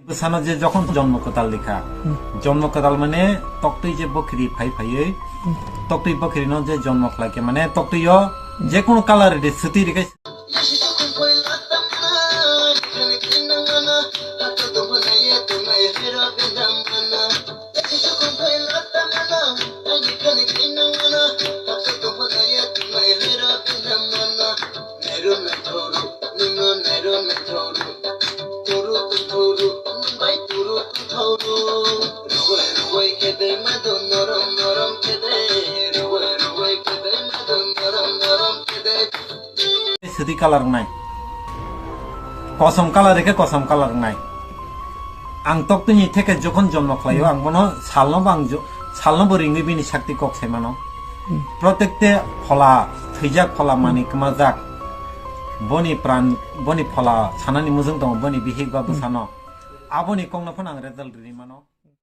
সানা যে যখন জন্মকতাল লেখা জন্মকতাল মানে তক্তই যে বকরি ফাই ফাইয়ে তক্তই বকরি ন যে জন্ম লাগে মানে তক্তই যে কোনো কালার রে সুতি রেখে সুতি কালার নাই কসম কালার রেখে কসম কালার নাই আং তক্তনি থেকে যখন জন্ম খাইও আং মনে সালনো বরিংনি বিনি শক্তি ককছে মানো প্রত্যেকতে ফলা থৈজাক ফলা মানি কমা যাক বনি প্রাণ বনি ফলা সানানি মুজুং দङ বনি বিহিক বাবু সানো আবনি কংনো ফন আং রেজাল্ट रि मानो